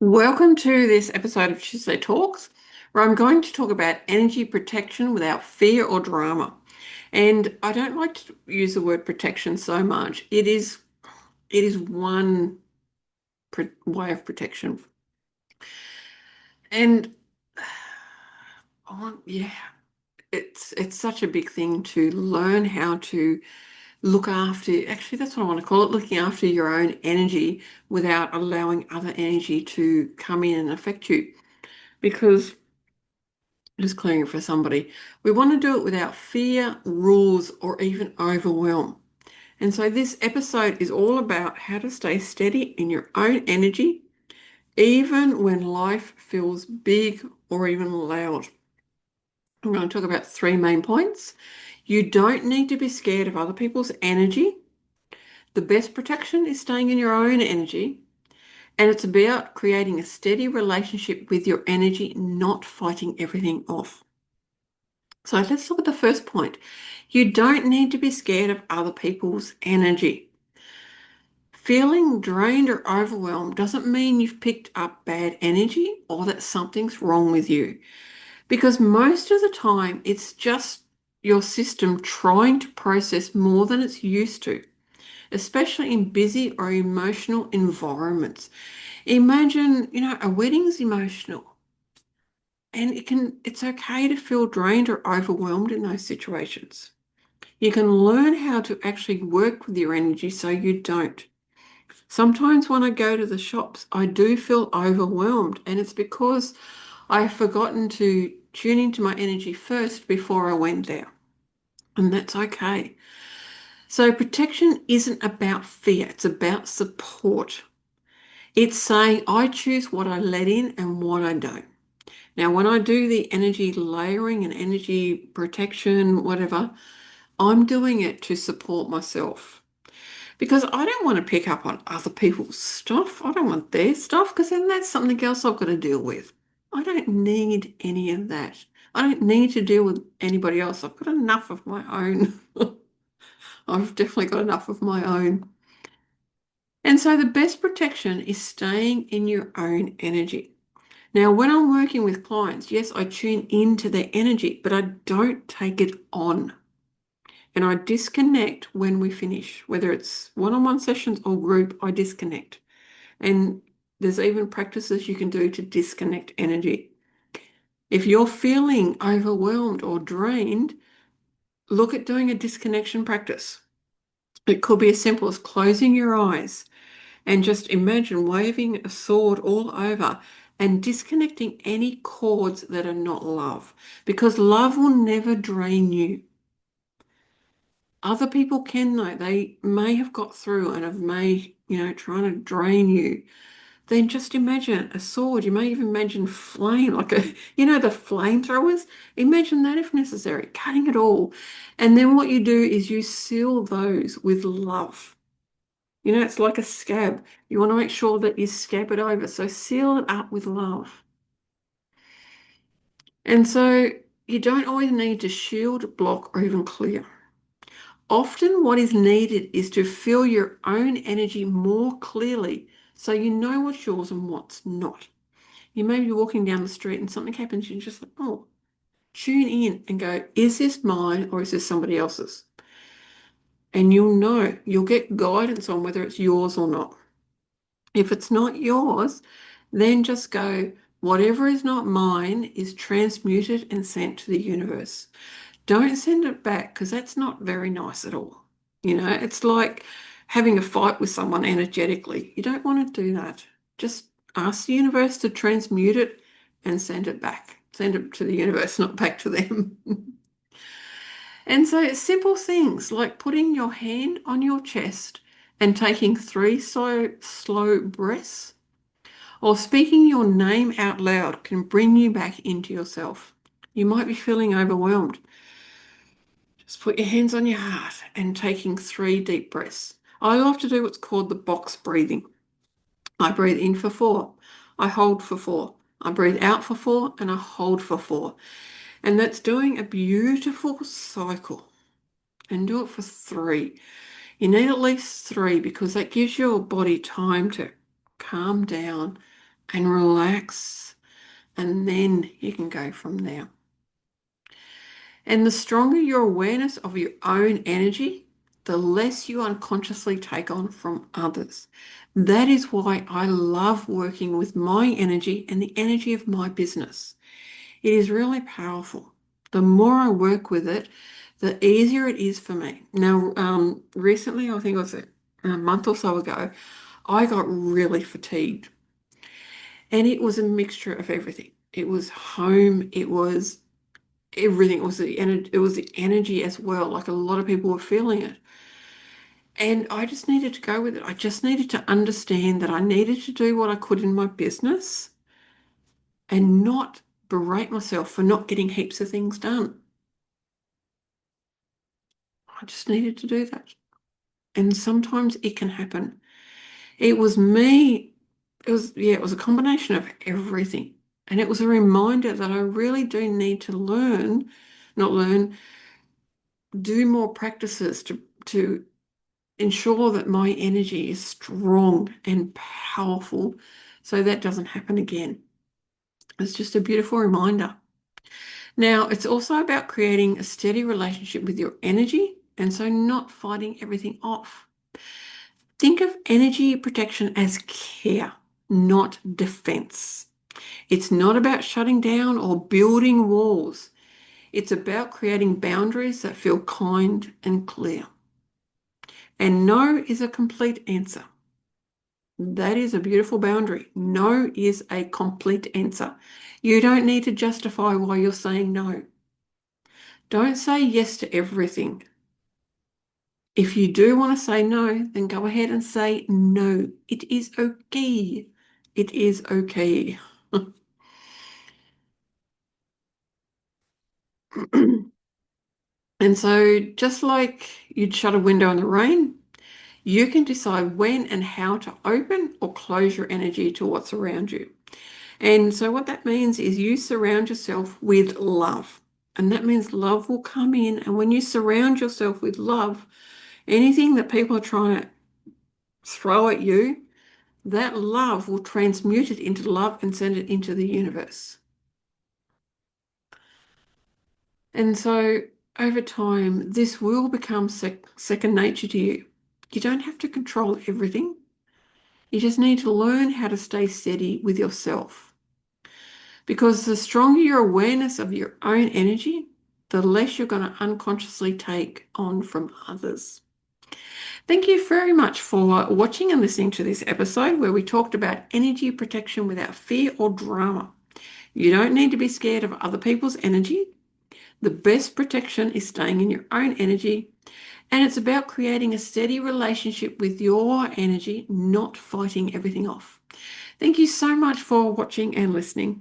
Welcome to this episode of Tuesday Talks, where I'm going to talk about energy protection without fear or drama. And I don't like to use the word protection so much. It is one way of protection. And yeah, it's such a big thing to learn how to look after, actually that's what I want to call it, looking after your own energy without allowing other energy to come in and affect you. Because just clearing it for somebody. We want to do it without fear, rules, or even overwhelm. And so this episode is all about how to stay steady in your own energy, even when life feels big or even loud. I'm going to talk about three main points. You don't need to be scared of other people's energy. The best protection is staying in your own energy. And it's about creating a steady relationship with your energy, not fighting everything off. So let's look at the first point. You don't need to be scared of other people's energy. Feeling drained or overwhelmed doesn't mean you've picked up bad energy or that something's wrong with you. Because most of the time, it's just your system trying to process more than it's used to, especially in busy or emotional environments. Imagine, a wedding's emotional. And it's okay to feel drained or overwhelmed in those situations. You can learn how to actually work with your energy so you don't. Sometimes when I go to the shops, I do feel overwhelmed, and it's because I've forgotten to tune into my energy first before I went there. And that's okay. So protection isn't about fear, it's about support. It's saying I choose what I let in and what I don't. Now, when I do the energy layering and energy protection, whatever, I'm doing it to support myself because I don't want to pick up on other people's stuff. I don't want their stuff because then that's something else I've got to deal with. I don't need any of that. I don't need to deal with anybody else. I've got enough of my own. I've definitely got enough of my own. And so the best protection is staying in your own energy. Now, when I'm working with clients, yes, I tune into their energy, but I don't take it on. And I disconnect when we finish, whether it's one-on-one sessions or group, I disconnect. And there's even practices you can do to disconnect energy. If you're feeling overwhelmed or drained, look at doing a disconnection practice. It could be as simple as closing your eyes and just imagine waving a sword all over and disconnecting any cords that are not love, because love will never drain you. Other people can though. They may have got through and have trying to drain you. Then just imagine a sword. You may even imagine flame, like the flamethrowers. Imagine that if necessary, cutting it all. And then what you do is you seal those with love. It's like a scab. You want to make sure that you scab it over. So seal it up with love. And so you don't always need to shield, block, or even clear. Often, what is needed is to feel your own energy more clearly so you know what's yours and what's not. You may be walking down the street and something happens, you just like, oh, tune in and go, is this mine or is this somebody else's? And you'll get guidance on whether it's yours or not. If it's not yours, then just go, whatever is not mine is transmuted and sent to the universe. Don't send it back because that's not very nice at all. It's like having a fight with someone energetically. You don't want to do that. Just ask the universe to transmute it and send it back. Send it to the universe, not back to them. And so simple things like putting your hand on your chest and taking three slow breaths or speaking your name out loud can bring you back into yourself. You might be feeling overwhelmed. Just put your hands on your heart and taking three deep breaths. I love to do what's called the box breathing. I breathe in for 4. I hold for 4. I breathe out for 4 and I hold for 4. And that's doing a beautiful cycle. And do it for 3. You need at least 3 because that gives your body time to calm down, and relax, and then you can go from there. And the stronger your awareness of your own energy, the less you unconsciously take on from others. That is why I love working with my energy and the energy of my business. It is really powerful. The more I work with it, the easier it is for me. Now, recently, I think it was a month or so ago, I got really fatigued, and it was a mixture of everything. It was home, it was everything. It was the energy as well. Like a lot of people were feeling it. And I just needed to go with it. I just needed to understand that I needed to do what I could in my business and not berate myself for not getting heaps of things done. I just needed to do that. And sometimes it can happen. It was me, it was a combination of everything. And it was a reminder that I really do need to not learn, do more practices to ensure that my energy is strong and powerful so that doesn't happen again. It's just a beautiful reminder. Now, it's also about creating a steady relationship with your energy and so not fighting everything off. Think of energy protection as care, not defense. It's not about shutting down or building walls. It's about creating boundaries that feel kind and clear. And no is a complete answer. That is a beautiful boundary. No is a complete answer. You don't need to justify why you're saying no. Don't say yes to everything. If you do want to say no, then go ahead and say no. It is okay. It is okay. And so, just like you'd shut a window in the rain, you can decide when and how to open or close your energy to what's around you. And so, what that means is you surround yourself with love. And that means love will come in. And when you surround yourself with love, anything that people are trying to throw at you, that love will transmute it into love and send it into the universe. And so over time, this will become second nature to you. You don't have to control everything. You just need to learn how to stay steady with yourself. Because the stronger your awareness of your own energy, the less you're going to unconsciously take on from others. Thank you very much for watching and listening to this episode where we talked about energy protection without fear or drama. You don't need to be scared of other people's energy. The best protection is staying in your own energy, and it's about creating a steady relationship with your energy, not fighting everything off. Thank you so much for watching and listening.